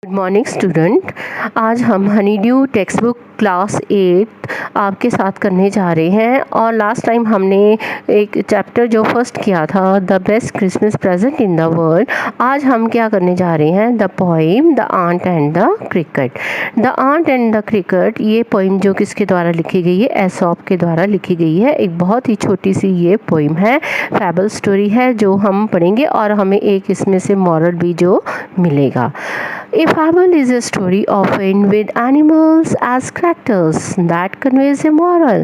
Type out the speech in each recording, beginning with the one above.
Good morning student. आज हम Honey due text book class 8 आपके साथ करने जा रहे हैं। और लास्ट टाइम हमने एक चैप्टर जो फर्स्ट किया था, the best Christmas present in the world. आज हम क्या करने जा रहे हैं, the poem the ant and the cricket. The ant and the cricket, ये पोइम जो किसके द्वारा लिखी गई है, एसॉप के द्वारा लिखी गई है। एक बहुत ही छोटी सी ये पोइम है, फैबल स्टोरी है जो हम पढ़ेंगे और हमें एक इसमें से मॉरल भी जो मिलेगा। A fable is a story often with animals as characters that conveys a moral.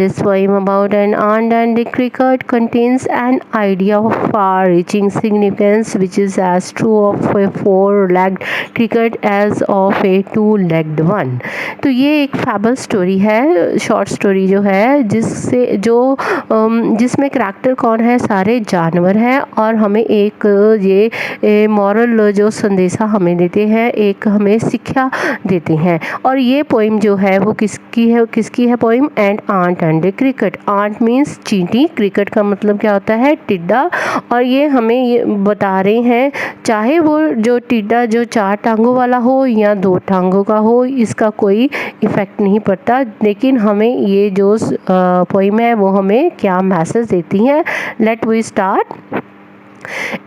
This poem about an ant and a cricket contains an idea of far-reaching significance which is as true of a four-legged cricket as of a two-legged one. तो ये एक फैबल story है, short story जो है जिसमें character कौन है, सारे जानवर हैं और हमें एक ये मॉरल जो संदेशा हमें देते हैं, एक हमें शिक्षा देते हैं। और ये पोइम जो है वो किसकी है poem, ant and cricket. Ant means चींटी, क्रिकेट का मतलब क्या होता है, टिड्डा। और ये हमें ये बता रहे हैं, चाहे वो जो टिड्डा जो 4 टांगों वाला हो या 2 टांगों का हो, इसका कोई इफ़ेक्ट नहीं पड़ता। लेकिन हमें ये जो पोइम है वो हमें क्या मैसेज देती है। Let we start.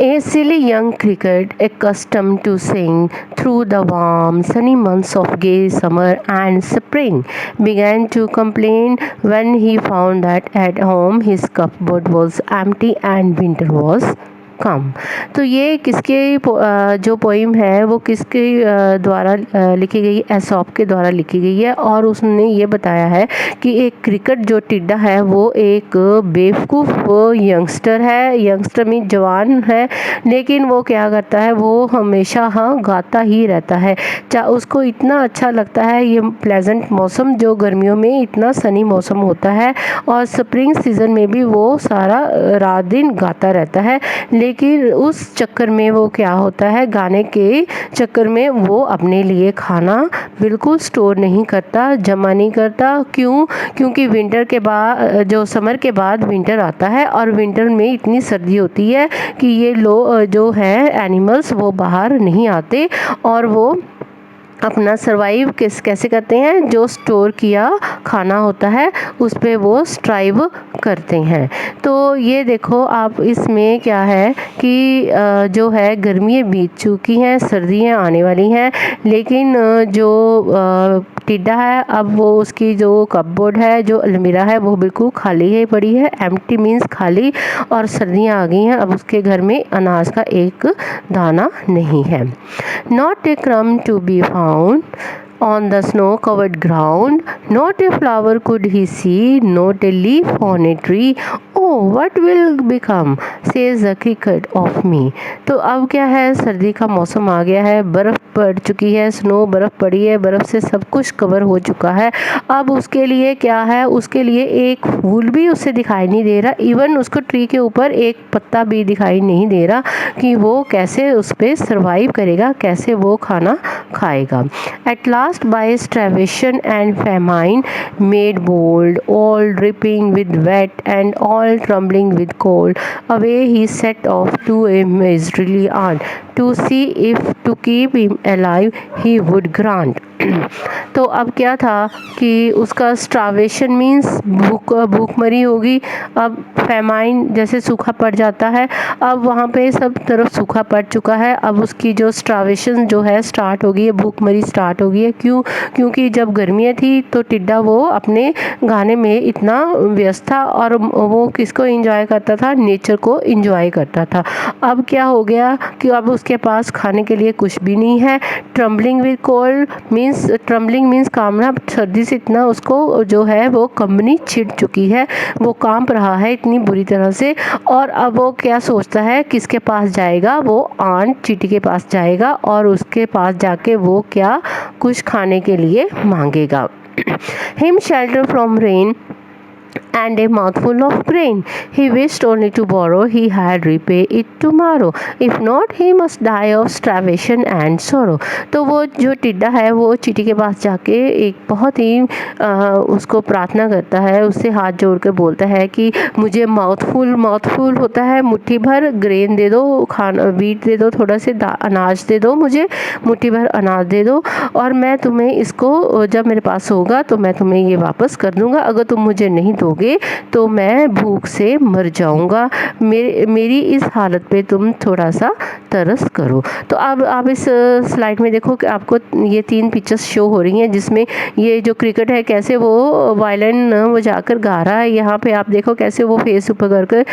A silly young cricket, accustomed to sing through the warm, sunny months of gay summer and spring, began to complain when he found that at home his cupboard was empty and winter was कम। तो ये किसके जो poem है वो किसके द्वारा लिखी गई, एसॉप के द्वारा लिखी गई है। और उसने ये बताया है कि एक क्रिकेट जो टिड्डा है वो एक बेवकूफ़ यंगस्टर है। यंगस्टर मीन जवान है, लेकिन वो क्या करता है, वो हमेशा गाता ही रहता है। उसको इतना अच्छा लगता है ये प्लेजेंट मौसम जो गर्मियों में इतना सनी मौसम होता है, और स्प्रिंग सीज़न में भी वो सारा रात दिन गाता रहता है। लेकिन उस चक्कर में वो क्या होता है, गाने के चक्कर में वो अपने लिए खाना बिल्कुल स्टोर नहीं करता, जमा नहीं करता। क्योंकि विंटर के बाद जो समर के बाद विंटर आता है और विंटर में इतनी सर्दी होती है कि ये जो है एनिमल्स वो बाहर नहीं आते और वो अपना सर्वाइव कैसे करते हैं, जो स्टोर किया खाना होता है उस पे वो स्ट्राइव करते हैं। तो ये देखो आप, इसमें क्या है कि जो है गर्मियाँ बीत चुकी हैं, सर्दियाँ आने वाली हैं, लेकिन जो टिड्डा है अब वो उसकी जो कपबोर्ड है, जो अलमीरा है वो बिल्कुल खाली है पड़ी है। एम्प्टी मीन्स खाली, और सर्दियाँ आ गई हैं, अब उसके घर में अनाज का एक दाना नहीं है। Not a crumb to be found on the snow-covered ground, not a flower could he see, not a leaf on a tree. Oh, what will become, says the cricket of me. तो अब क्या है, सर्दी का मौसम आ गया है, बर्फ़ पड़ चुकी है, स्नो बर्फ़ पड़ी है, बर्फ़ से सब कुछ कवर हो चुका है। अब उसके लिए क्या है, उसके लिए एक फूल भी उसे दिखाई नहीं दे रहा, इवन उसको ट्री के ऊपर एक पत्ता भी दिखाई नहीं दे रहा कि वो कैसे उस पर सर्वाइव करेगा, कैसे वो खाना खाएगा। At last by starvation and famine made bold, all dripping with wet and all trembling with cold, away he set off to a miserly ant to see if to keep him alive he would grant. तो अब क्या था कि उसका starvation means भूखमरी होगी। अब famine जैसे सूखा पड़ जाता है, अब वहाँ पे सब तरफ सूखा पड़ चुका है। अब उसकी जो स्टार्वेशन जो है स्टार्ट हो गई है, भूखमरी स्टार्ट हो गई है। क्योंकि जब गर्मियाँ थी तो टिड्डा वो अपने गाने में इतना व्यस्त था और वो किसको एंजॉय करता था, नेचर को एंजॉय करता था। अब क्या हो गया कि अब उसके पास खाने के लिए कुछ भी नहीं है। Trembling with cold trembling means कांपना, सर्दी से इतना उसको जो है वो कंबनी छिड़ चुकी है, वो कांप रहा है इतनी बुरी तरह से। और अब वो क्या सोचता है, किसके पास जाएगा, वो आंट चींटी के पास जाएगा और उसके पास जाके वो क्या कुछ खाने के लिए मांगेगा। Him shelter from rain and a mouthful of grain. He wished only to borrow, he had repay it tomorrow. If not, he must die of starvation and sorrow. तो वो जो टिड्डा है वो चींटी के पास जाके एक बहुत ही उसको प्रार्थना करता है, उससे हाथ जोड़ के बोलता है कि मुझे माउथफुल होता है, मुट्ठी भर ग्रेन दे दो, खाना वीट दे दो, थोड़ा से अनाज दे दो, मुझे मुट्ठी भर अनाज दे दो और मैं तुम्हें इसको जब मेरे पास होगा तो मैं तुम्हें ये वापस कर दूंगा। अगर तुम मुझे नहीं दोगे तो मैं भूख से मर जाऊंगा। मेरी इस हालत पे तुम थोड़ा सा तरस करो। तो अब आप इस स्लाइड में देखो कि आपको ये 3 पिक्चर्स शो हो रही हैं, जिसमें ये जो क्रिकेट है कैसे वो वायलिन वो जाकर गा रहा है। यहाँ पे आप देखो कैसे वो फेस ऊपर करके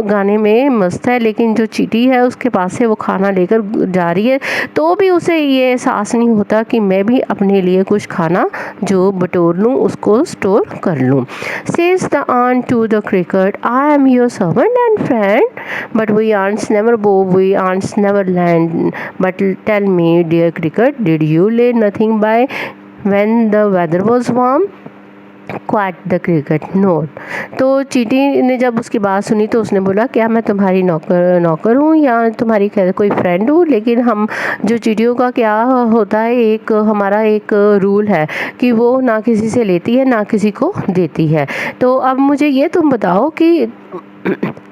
गाने में मस्त है, लेकिन जो चींटी है उसके पास से वो खाना लेकर जा रही है, तो भी उसे ये एहसास नहीं होता कि मैं भी अपने लिए कुछ खाना जो बटोर लूँ, उसको स्टोर कर लूँ। Says the aunt to the cricket, I am your servant and friend, but we aunts never bow, we aunts never land. But tell me, dear cricket, did you lay nothing by when the weather was warm? Quoth the cricket not. तो चींटी ने जब उसकी बात सुनी तो उसने बोला, क्या मैं तुम्हारी नौकर हूँ या तुम्हारी कोई फ्रेंड हूँ? लेकिन हम जो चींटियों का क्या होता है, एक हमारा एक रूल है कि वो ना किसी से लेती है ना किसी को देती है। तो अब मुझे ये तुम बताओ कि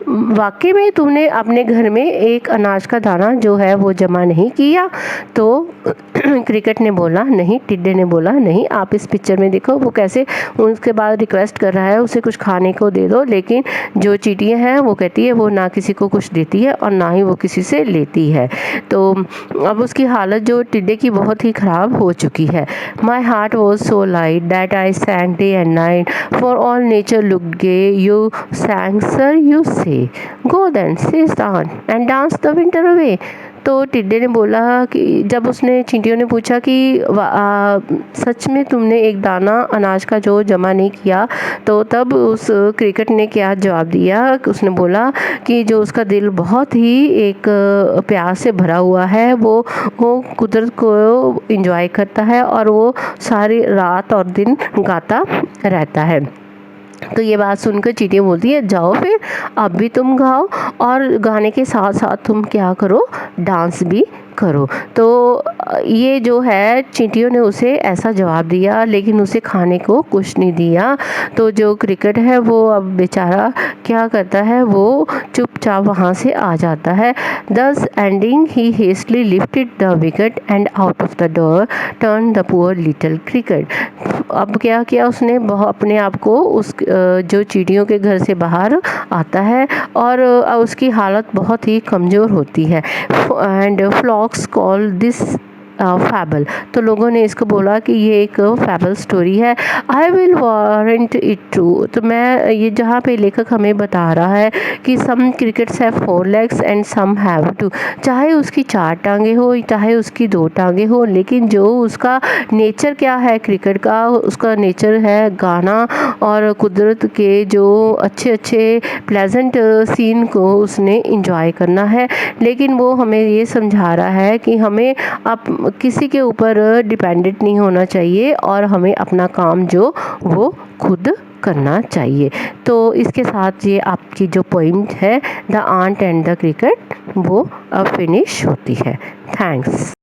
वाकई में तुमने अपने घर में एक अनाज का दाना जो है वो जमा नहीं किया? तो क्रिकेट ने बोला नहीं, टिड्डे ने बोला नहीं। आप इस पिक्चर में देखो वो कैसे उसके बाद रिक्वेस्ट कर रहा है उसे कुछ खाने को दे दो, लेकिन जो चींटियाँ हैं वो कहती है वो ना किसी को कुछ देती है और ना ही वो किसी से लेती है। तो अब उसकी हालत जो टिड्डे की बहुत ही ख़राब हो चुकी है। My heart was so light that I sang day and night for all nature look gay you sang sir you say go then says the ant and dance the winter away. तो टिड्डे ने बोला कि जब उसने चींटियों ने पूछा कि सच में तुमने एक दाना अनाज का जो जमा नहीं किया, तो तब उस क्रिकेट ने क्या जवाब दिया? उसने बोला कि जो उसका दिल बहुत ही एक प्यार से भरा हुआ है, वो कुदरत को एंजॉय करता है और वो सारी रात और दिन गाता रहता है। तो ये बात सुनकर चींटियाँ बोलती है, जाओ फिर अब भी तुम गाओ और गाने के साथ साथ तुम क्या करो, डांस भी करो। तो ये जो है चींटियों ने उसे ऐसा जवाब दिया, लेकिन उसे खाने को कुछ नहीं दिया। तो जो क्रिकेट है वो अब बेचारा क्या करता है, वो चुपचाप वहाँ से आ जाता है। दस ending he hastily lifted the wicket and out of the door turn the poor little cricket. अब क्या किया उसने, अपने आप को उस जो चींटियों के घर से बाहर आता है और उसकी हालत बहुत ही कमज़ोर होती है। And folks call this fable. तो लोगों ने इसको बोला कि ये एक फैबल स्टोरी है। I will warrant it true. तो मैं ये जहाँ पे लेखक हमें बता रहा है कि some crickets have 4 legs and some have 2। चाहे उसकी 4 टांगे हो चाहे उसकी 2 टांगे हो, लेकिन जो उसका नेचर क्या है क्रिकेट का, उसका नेचर है गाना और कुदरत के जो अच्छे अच्छे प्लेजेंट सीन को उसने इंजॉय करना है। लेकिन वो हमें ये समझा रहा है कि हमें अब किसी के ऊपर डिपेंडेंट नहीं होना चाहिए और हमें अपना काम जो वो खुद करना चाहिए। तो इसके साथ ये आपकी जो पोइम है the ant and the cricket वो अब फिनिश होती है। थैंक्स।